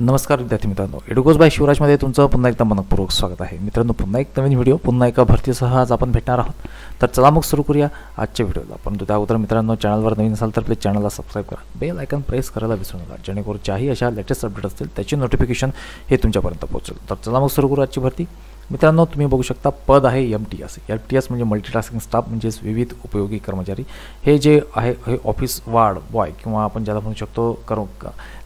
नमस्कार विद्यार्थी मित्रांनो, एडुकोस बाय शिवराजमध्ये तुमचं पुन्हा एकदा मनपूर्वक स्वागत आहे. मित्रांनो, पुन्हा एक नवीन व्हिडिओ, पुन्हा एका भरतीसह आज आपण भेटणार आहोत. तर चला मग सुरू करूया आजच्या व्हिडिओला. परंतु त्या अगोदर मित्रांनो, चॅनलवर नवीन असाल तर प्लीज चॅनलला सबस्क्राईब करा, बेल आयकॉन प्रेस करायला विसरू नका, जेणेकरून ज्याही अशा लेटेस्ट अपडेट असतील त्याची नोटिफिकेशन हे तुमच्यापर्यंत पोहोचेल. तर चला मग सुरू करू आजची भरती. मित्रांनो, तुम्ही बघू शकता पद आहे MTS. MTS म्हणजे मल्टीटास्किंग स्टाफ, म्हणजेच विविध उपयोगी कर्मचारी. हे जे आहे हे ऑफिस वार्ड बॉय किंवा आपण ज्याला म्हणू शकतो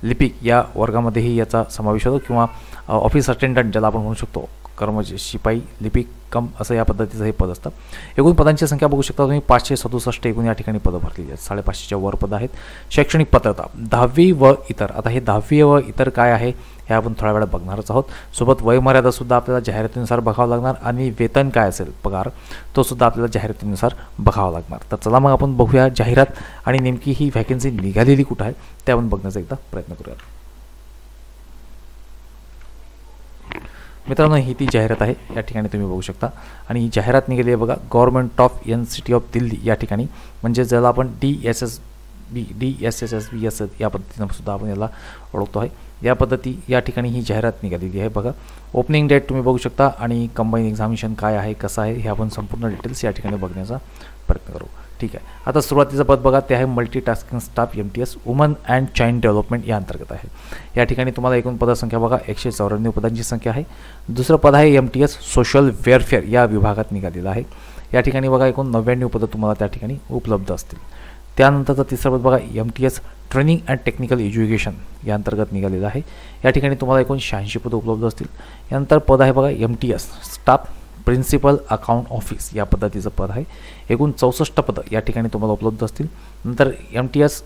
लिपिक या वर्गामध्येही याचा समावेश होतो, किंवा ऑफिस अटेंडंट ज्याला आपण म्हणू शकतो, कर्मचारी शिपाई लिपिक कम असं या पद्धतीचं हे पद असतं. एकूण पदांची संख्या बघू शकता तुम्ही 567 एकूण या ठिकाणी पदं भरलेली आहेत. 550च्या वर पदं आहेत. शैक्षणिक पात्रता 10वी व इतर. आता हे 10वी व इतर काय आहे हे आपण थोड्या वेळात बघणारच आहोत. सोबत वयमर्यादासुद्धा आपल्याला जाहिरातीनुसार बघावं लागणार, आणि वेतन काय असेल पगार तो सुद्धा आपल्याला जाहिरातीनुसार बघावं लागणार. तर चला मग आपण बघूया जाहिरात आणि नेमकी ही व्हॅकन्सी निघालेली कुठं आहे ते आपण बघण्याचा एकदा प्रयत्न करूया. मित्रांनो, ही ती जाहिरात आहे, या ठिकाणी तुम्ही बघू शकता. आणि ही जाहिरात निघाली आहे बघा, government of city of Delhi या ठिकाणी, म्हणजे ज्याला आपण DSSB असं या पद्धतीनं सुद्धा आपण याला ओळखतो आहे. या पद्धती या ठिकाणी ही जाहिरात निघालेली आहे बघा. ओपनिंग डेट तुम्ही बघू शकता, आणि कंबाईन एक्झामिनेशन काय आहे कसं आहे हे आपण संपूर्ण डिटेल्स या ठिकाणी बघण्याचा प्रयत्न करू. ठीक आहे. आता सुरुवातीचं पद बघा, ते आहे multitasking staff MTS woman and child development या अंतर्गत आहे. या ठिकाणी तुम्हाला एकूण पदसंख्या बघा 194 पदांची संख्या आहे. दुसरं पद आहे MTS सोशल वेलफेअर या विभागात निघालेलं आहे. या ठिकाणी बघा एकूण 99 पदं तुम्हाला त्या ठिकाणी उपलब्ध असतील. त्यानंतरचं तिसरं पद बघा MTS training and technical education या अंतर्गत निघालेलं आहे. या ठिकाणी तुम्हाला एकूण 86 पदं उपलब्ध असतील. यानंतर पद आहे बघा MTS staff principal account office या पद्धतीचं पद आहे. एकूण 64 पदं या ठिकाणी तुम्हाला उपलब्ध असतील. नंतर MTS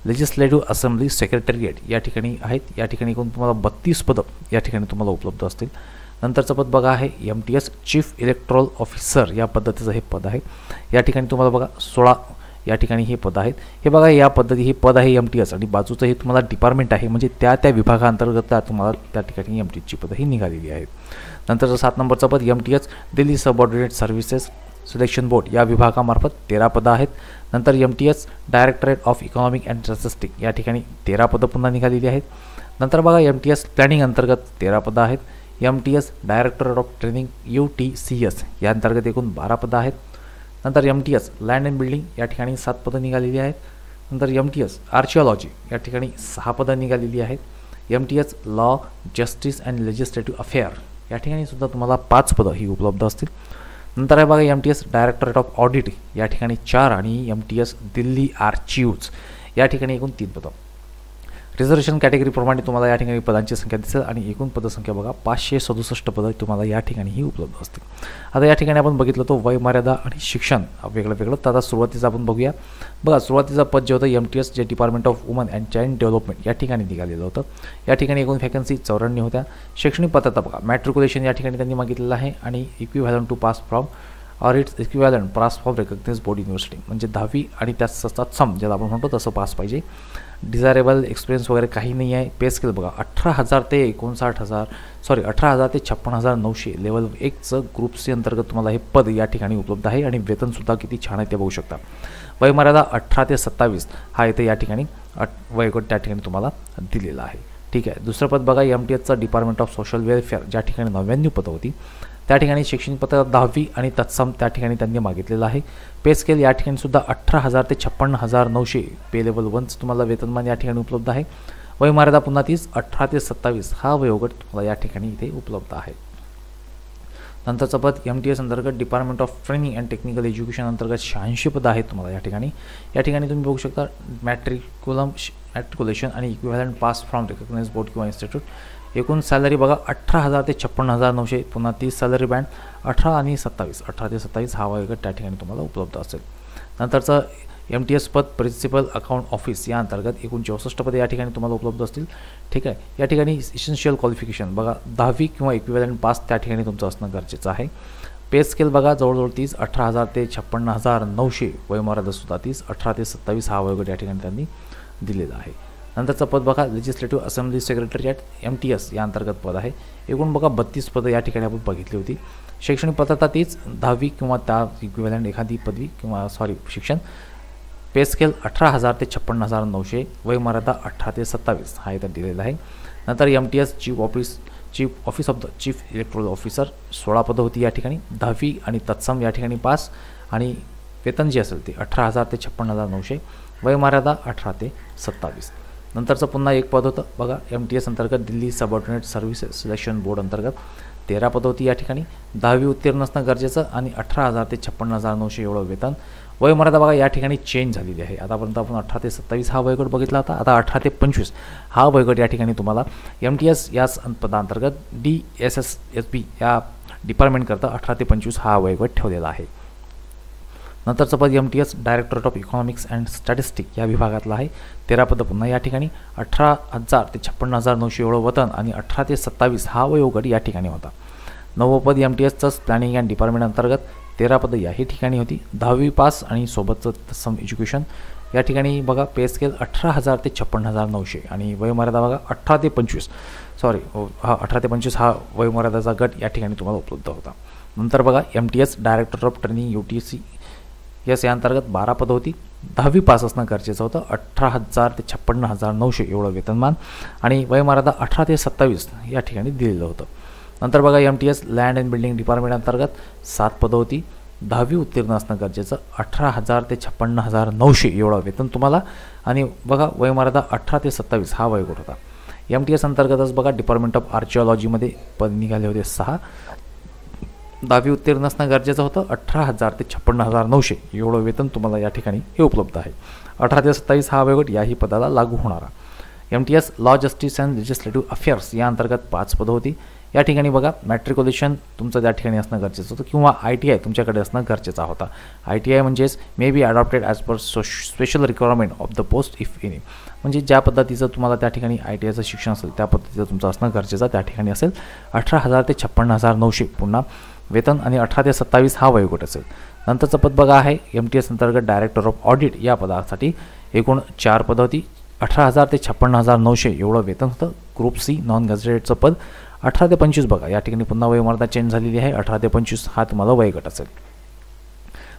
लेजिस्लेटिव्ह असेंब्ली सेक्रेटरिएट या ठिकाणी आहेत. या ठिकाणी एकूण तुम्हाला 32 पदं या ठिकाणी तुम्हाला उपलब्ध असतील. नंतरचं पद बघा आहे MTS चीफ इलेक्टोरल ऑफिसर या पद्धतीचं हे पद आहे. या ठिकाणी तुम्हाला बघा 16 या ठिकाणी हे पद आहेत. हे बघा या पद्धती हे पद आहे MTS, आणि बाजूचं हे तुम्हाला डिपार्टमेंट आहे, म्हणजे त्या विभागाअंतर्गत तुम्हाला त्या ठिकाणी MTSची पदं ही निघालेली आहेत. नंतरचं 7 नंबरचं पद MTS Delhi subordinate services selection board या विभागामार्फत 13 पदं आहेत. नंतर MTS directorate of economic and statistics या ठिकाणी 13 पदं पुन्हा निघालेली आहेत. नंतर बघा MTS प्लॅनिंग अंतर्गत 13 पदं आहेत. MTS directorate of training UTCS या अंतर्गत एकूण 12 पदं आहेत. नंतर MTS लँड अँड बिल्डिंग या ठिकाणी 7 पदं निघालेली आहेत. नंतर MTS आर्किओलॉजी या ठिकाणी 6 पदं निघालेली आहेत. MTS law justice and legislative affair या ठिकाणी सुद्धा तुम्हाला 5 पदं ही उपलब्ध असतील. नंतर आहे बघा MTS डायरेक्टरेट ऑफ ऑडिट या ठिकाणी 4, आणि MTS दिल्ली आर्चिव्ज या ठिकाणी एकूण 3 पदं. रिझर्वेशन कॅटेगरीप्रमाणे तुम्हाला या ठिकाणी पदांची संख्या दिसेल, आणि एकूण पदसंख्या बघा 567 पदं तुम्हाला या ठिकाणीही उपलब्ध असतील. आता या ठिकाणी आपण बघितलं तो वयमर्यादा आणि शिक्षण वेगळं. तर आता सुरुवातीचं आपण बघूया. बघा सुरुवातीचं पद जे होतं MTS जे department of woman and child development या ठिकाणी निघालेलं होतं. या ठिकाणी एकूण व्हॅकन्सी 94 होत्या. शैक्षणिक पात्रता बघा मॅट्रिक्युलेशन या ठिकाणी त्यांनी मागितलेलं आहे, आणि equivalent to pass from or it's equivalent pass from recognised board university, म्हणजे 10वी आणि त्यात सम ज्याला आपण म्हणतो तसं पास पाहिजे. डिझायरेबल एक्सपिरियन्स वगैरे काही नाही आहे. पे स्केल बघा 18,000 ते 56,900 लेवल 1चं ग्रुप C अंतर्गत तुम्हाला हे पद या ठिकाणी उपलब्ध आहे, आणि वेतनसुद्धा किती छान आहे ते बघू शकता. वयमर्यादा 18 ते 27 हा इथे या ठिकाणी वयोगट त्या ठिकाणी तुम्हाला दिलेला आहे. ठीक आहे. दुसरं पद बघा MTSचं डिपार्टमेंट ऑफ सोशल वेलफेअर ज्या ठिकाणी 99 पदं होती. त्या ठिकाणी शैक्षणिक पत्र 10वी आणि तत्सम त्या ठिकाणी त्यांनी मागितलेलं आहे. पे स्केल या ठिकाणी सुद्धा 18,000 ते 56,900 पे लेवल 1चं तुम्हाला वेतनमान या ठिकाणी उपलब्ध आहे. वयमर्यादा पुन्हा 18 ते 27 हा वयोगट तुम्हाला या ठिकाणी इथे उपलब्ध आहे. नंतरचं पद MTS अंतर्गत department of training and technical education अंतर्गत 86 पदं आहेत तुम्हाला या ठिकाणी. या ठिकाणी तुम्ही बघू शकता मॅट्रिक्युलेशन आणि equivalent pass from recognised board किंवा इन्स्टिट्यूट. एकूण सॅलरी बघा 18,000 ते 56,900, पुन्हा 30 सॅलरी बँड 18 ते 27 हा वयोगट त्या ठिकाणी तुम्हाला उपलब्ध असेल. नंतरचं MTS पद प्रिन्सिपल अकाउंट ऑफिस या अंतर्गत एकूण 64 पदे या ठिकाणी तुम्हाला उपलब्ध असतील. ठीक आहे. या ठिकाणी इसेन्शियल क्वालिफिकेशन बघा 10वी किंवा इक्विव्हॅलंट पास त्या ठिकाणी तुमचं असणं गरजेचं आहे. पे स्केल बघा जवळजवळ 30, 18,000 ते 56,900 वयमर्यादासुद्धा 30, 18 ते 27 हा वयोगट या ठिकाणी त्यांनी दिलेला आहे. नंतरचं पद बघा लेजिस्लेटिव्ह असेंब्ली सेक्रेटरिएट MTS या अंतर्गत पद आहे. एकूण बघा 32 पदं या ठिकाणी आपण बघितली होती. शैक्षणिक पात्रता तीच 10वी किंवा त्या इक्विव्हॅलंट एखादी पदवी किंवा शिक्षण. पे स्केल 18,000 ते 56,900, वयोमर्यादा 18 ते 27 हा इथं दिलेला आहे. नंतर MTS chief office of the chief electoral officer 16 पदं होती या ठिकाणी. 10वी आणि तत्सम या ठिकाणी पास आणि वेतन जे असेल ते 18,000 ते 56,900, वयोमर्यादा 18 ते 27. नंतरचं पुन्हा एक पद होतं बघा MTS अंतर्गत Delhi subordinate services selection board अंतर्गत 13 पदं होती या ठिकाणी. 10वी उत्तीर्ण असणं गरजेचं आणि 18,000 ते 56,900 एवढं वेतन. वयोमर्यादा बघा या ठिकाणी चेंज झालेली आहे. आतापर्यंत आपण 18 ते 27 हा वयोगट बघितला होता. आता 18 ते 25 हा वयोगट या ठिकाणी तुम्हाला MTS या पदांतर्गत DSSSB या डिपार्टमेंटकरता 18 ते 25 हा वयोगट ठेवलेला आहे. नंतरचं पद MTS directorate of economics and statistic या विभागातलं आहे. 13 पदं पुन्हा या ठिकाणी. 18,000 ते 56,900 एवढं वेतन आणि 18 ते 27 हा वयोगट या ठिकाणी होता. 9वं पद MTSचं प्लॅनिंग अँड डिपार्टमेंट अंतर्गत 13 पदं याही ठिकाणी होती. 10वी पास आणि सोबतचं तत्सम एज्युकेशन या ठिकाणी बघा पे स्केल 18,000 ते 56,900 आणि वयोमर्यादा बघा 18 ते 25 हा वयोमर्यादाचा गट या ठिकाणी तुम्हाला उपलब्ध होता. नंतर बघा MTS director of training UTC या अंतर्गत 12 पदं होती. 10वी पास असणं गरजेचं होतं. 18,000 ते 56,900 एवढं वेतनमान आणि वयोमर्यादा 18 ते 27 या ठिकाणी दिलेलं होतं. नंतर बघा MTS land and building department अंतर्गत 7 पदं होती. 10वी उत्तीर्ण असणं गरजेचं. 18,000 ते 56,900 एवढं वेतन तुम्हाला आणि बघा वयोमर्यादा 18 ते 27 हा वयोगट होता. MTS अंतर्गतच बघा डिपार्टमेंट ऑफ आर्किओलॉजीमध्ये पद निघाले होते 6. 10वी उत्तीर्ण असणं गरजेचं होतं. 18,000 ते 56,900 एवढं वेतन तुम्हाला या ठिकाणी हे उपलब्ध आहे. 18 ते 27 हा वयोगट याही पदाला लागू होणारा. MTS law justice and legislative affairs या अंतर्गत 5 पदं होती. या ठिकाणी बघा मॅट्रिक्युलेशन तुमचं त्या ठिकाणी असणं गरजेचं होतं किंवा ITI तुमच्याकडे असणं गरजेचा होता. ITI म्हणजेच may be adopted as per special requirement of the post if any, म्हणजे ज्या पद्धतीचं तुम्हाला त्या ठिकाणी ITIचं शिक्षण असेल त्या पद्धतीचं तुमचं असणं गरजेचं त्या ठिकाणी असेल. 18,000 ते 56,900 पुन्हा वेतन आणि 18 ते 27 हा वयोगट असेल. नंतरचं पद बघा आहे MTS अंतर्गत डायरेक्टर ऑफ ऑडिट या पदासाठी एकूण 4 पदं होती. 18,000 ते 56,900 एवढं वेतन होतं. ग्रुप C नॉन गॅझेटेडचं पद. 18 ते 25 बघा या ठिकाणी पुन्हा वयोमर्यादा चेंज झालेली आहे. 18 ते 25 हा तुम्हाला वयोगट असेल.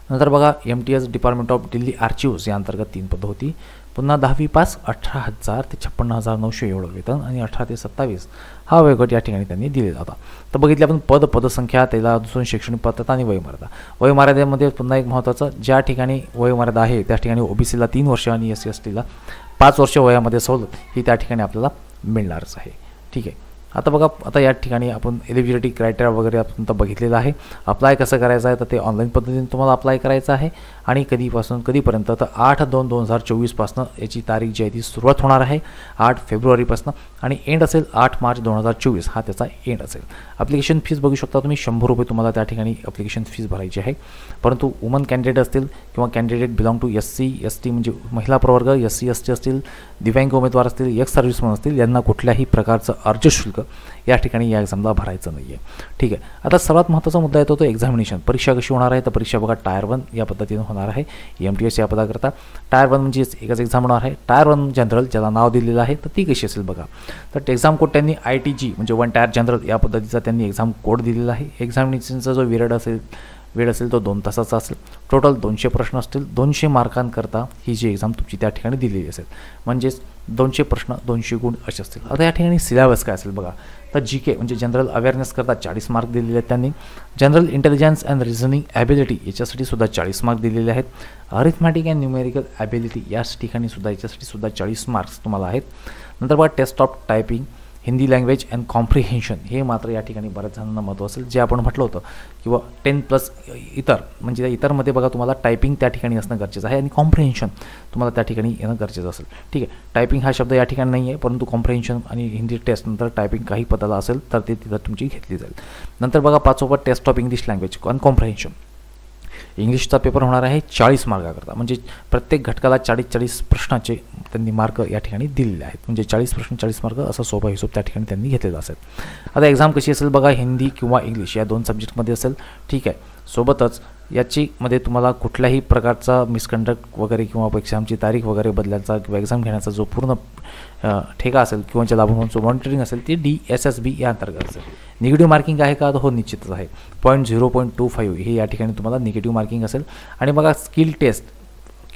नंतर बघा MTS डिपार्टमेंट ऑफ दिल्ली आर्चिव्स या अंतर्गत 3 पदं होती. पुन्हा 10वी पास. 18,000 ते 56,900 एवढं वेतन आणि 18 ते 27 हा वयोगट या ठिकाणी त्यांनी दिलेला होता. तर बघितले आपण पदसंख्या, त्याला दुसरं शैक्षणिक पात्रता आणि वयोमर्यादा. वयोमर्यादेमध्ये पुन्हा एक महत्त्वाचं, ज्या ठिकाणी वयोमर्यादा आहे त्या ठिकाणी OBCला 3 वर्ष आणि SC/STला 5 वर्ष वयामध्ये सवलत ही त्या ठिकाणी आपल्याला मिळणारच आहे. ठीक आहे. आता बघा आता या ठिकाणी आपण एलिजिबिलिटी क्रायटेरिया वगैरे आपण तर बघितलेलं आहे. अप्लाय कसं करायचं आहे तर ते ऑनलाईन पद्धतीने तुम्हाला अप्लाय करायचं आहे आणि कधीपर्यंत तर 8/2/2024 पासून याची तारीख जी आहे ती सुरुवात होणार आहे 8 फेब्रुवारीपासून आणि एंड असेल 8 मार्च 2024 हा त्याचा एंड असेल. ॲप्लिकेशन फीस बघू शकता तुम्ही 100 रुपये तुम्हाला त्या ठिकाणी ॲप्लिकेशन फीस भरायची आहे. परंतु वुमन कॅन्डिडेट असतील किंवा कॅन्डिडेट बिलॉंग टू SC/ST म्हणजे महिला प्रवर्ग, SC/ST असतील, दिव्यांग उमेदवार असतील, एक्स सर्व्हिसमन असतील, यांना कुठल्याही प्रकारचं अर्ज शुल्क या ठिकाणी या एक्झामला भरायचं नाही आहे. ठीक आहे. आता सर्वात महत्त्वाचा मुद्दा येतो तो एक्झामिनेशन. परीक्षा कशी होणार आहे तर परीक्षा बघा टायर 1 या पद्धतीने होणार आहे. MTS या पदाकरता टायर 1 म्हणजे एकच एक्झाम होणार आहे. टायर 1 जनरल ज्याला नाव दिलेलं आहे तर ती कशी असेल बघा. तर एक्झाम कोड त्यांनी ITG म्हणजे 1 टायर जनरल या पद्धतीचा त्यांनी एक्झाम कोड दिलेला आहे. एक्झामिनेशनचा जो वेळ असेल तो 2 तासाचा असेल. टोटल 200 प्रश्न असतील. 200 मार्कांकरता ही जी एक्झाम तुमची त्या ठिकाणी दिलेली असेल. म्हणजेच 200 प्रश्न 200 गुण असे असतील. आता या ठिकाणी सिलेबस काय असेल बघा. तर GK म्हणजे जनरल अवेअरनेस करता 40 मार्क दिलेले आहेत त्यांनी. General intelligence and reasoning ability याच्यासाठी सुद्धा 40 मार्क दिलेले आहेत. अरिथमॅटिक अँड न्यूमेरिकल ॲबिलिटी या ठिकाणी सुद्धा याच्यासाठी सुद्धा 40 मार्क्स तुम्हाला आहेत. नंतर बघा test of typing, Hindi language and comprehension हे मात्र या ठिकाणी बऱ्याच जणांना महत्त्व असेल. जे आपण म्हटलं होतं किंवा 10+ इतर म्हणजे त्या इतरमध्ये बघा तुम्हाला टायपिंग त्या ठिकाणी असणं गरजेचं आहे आणि कॉम्प्रिहेन्शन तुम्हाला त्या ठिकाणी येणं गरजेचं असेल. ठीक आहे. टायपिंग हा शब्द या ठिकाणी नाही आहे, परंतु कॉम्प्रिहेन्शन आणि हिंदी टेस्ट नंतर टायपिंग काही पदाला असेल तर ते तिथं तुमची घेतली जाईल. नंतर बघा 5वा test of English language and comprehension. इंग्लिशचा पेपर होणार आहे 40 मार्काकरता. म्हणजे प्रत्येक घटकाला 40 प्रश्नाचे त्यांनी मार्क या ठिकाणी दिलेले आहेत. म्हणजे 40 प्रश्न 40 मार्क असा सोपा हिशोब त्या ठिकाणी त्यांनी घेतलेला असेल. आता एक्झाम कशी असेल बघा. हिंदी किंवा इंग्लिश या 2 सब्जेक्टमध्ये असेल. ठीक आहे. सोबतच याचीमध्ये तुम्हाला कुठल्याही प्रकारचा मिसकंडक्ट वगैरे किंवा एक्झामची तारीख वगैरे बदलायचा किंवा एक्झाम घेण्याचा जो पूर्ण ठेका असेल किंवा ज्या लाभून जो मॉनिटरिंग असेल ती DSSB या अंतर्गत असेल. निगेटिव्ह मार्किंग आहे का तर हो निश्चितच आहे. 0.25 हे या ठिकाणी तुम्हाला निगेटिव्ह मार्किंग असेल. आणि बघा स्किल टेस्ट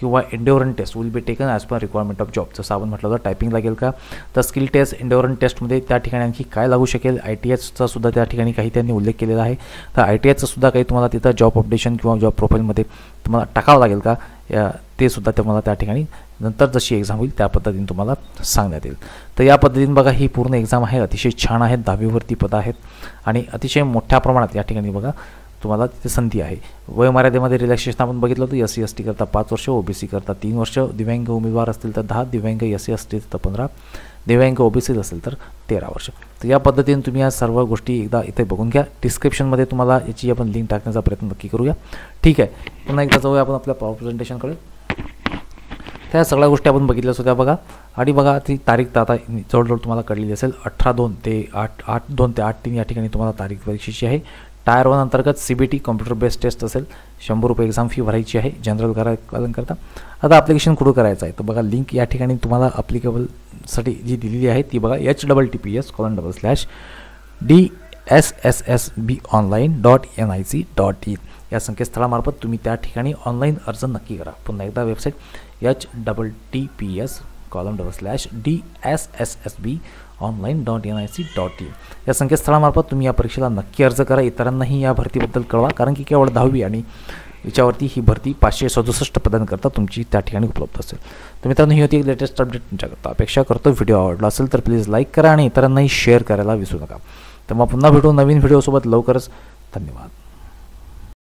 किंवा endurance test will be taken as per requirement of job. जसं आपण म्हटलं होतं टायपिंग लागेल का, तर स्किल टेस्ट एंड्योरन्स टेस्टमध्ये त्या ठिकाणी आणखी काय लागू शकेल, ITHचा सुद्धा त्या ठिकाणी काही त्यांनी उल्लेख केलेला आहे. तर ITHचा सुद्धा काही तुम्हाला तिथं जॉब अपडेशन किंवा जॉब प्रोफाईलमध्ये तुम्हाला टाकावं लागेल का, ते सुद्धा तुम्हाला त्या ठिकाणी नंतर जशी एक्झाम होईल त्या पद्धतीने तुम्हाला सांगण्यात येईल. तर या पद्धतीने बघा ही पूर्ण एक्झाम आहे, अतिशय छान आहेत, 10वीवरती पदं आहेत आणि अतिशय मोठ्या प्रमाणात या ठिकाणी बघा तुम्हाला तिथे संधी आहे. वयोमर्यादेमध्ये रिलॅक्सेशन आपण बघितलं होतं, SC ST करता 5 वर्ष, OBC करता 3 वर्ष, दिव्यांग उमेदवार असतील तर 10, दिव्यांग SC ST तर 15, दिव्यांग OBC असेल तर 13 वर्ष. तर या पद्धतीने तुम्ही या सर्व गोष्टी एकदा इथे बघून घ्या. डिस्क्रिप्शनमध्ये तुम्हाला याची आपण लिंक टाकण्याचा प्रयत्न नक्की करूया. ठीक आहे, पुन्हा एकदा जाऊया आपण आपल्या पॉवर प्रेझेंटेशनकडे. त्या सगळ्या गोष्टी आपण बघितल्याच होत्या बघा. आणि बघा ती तारीख तर आता जवळजवळ तुम्हाला कळलेली असेल, 18/2 ते 8/2 ते 8/3 या ठिकाणी तुम्हाला तारीख परीक्षेची आहे. टायर 1 अंतर्गत CBT कॉम्प्युटर बेस्ड टेस्ट असेल, 100 रुपये एक्झाम फी भरायची आहे जनरल करता. आता ॲप्लिकेशन कुठं करायचं आहे तर बघा लिंक या ठिकाणी तुम्हाला ॲप्लिकेबलसाठी जी दिलेली आहे ती बघा https://dssbonline.nic.in या संकेतस्थळामार्फत तुम्ही त्या ठिकाणी ऑनलाईन अर्ज नक्की करा. पुन्हा एकदा वेबसाईट https://dssbonline.nic.in या संकेतस्थळामार्फत तुम्ही या परीक्षेला नक्की अर्ज करा. इतरांनाही या भरतीबद्दल कळवा, कारण की केवळ 10वी आणि याच्यावरती ही भरती 567 पदांकरता तुमची त्या ठिकाणी उपलब्ध असेल. तर मित्रांनो ही होती एक लेटेस्ट अपडेट तुमच्याकरता. अपेक्षा करतो व्हिडिओ आवडला असेल तर प्लीज लाईक करा आणि इतरांनाही शेअर करायला विसरू नका. तर मग पुन्हा भेटू नवीन व्हिडिओसोबत लवकरच. धन्यवाद.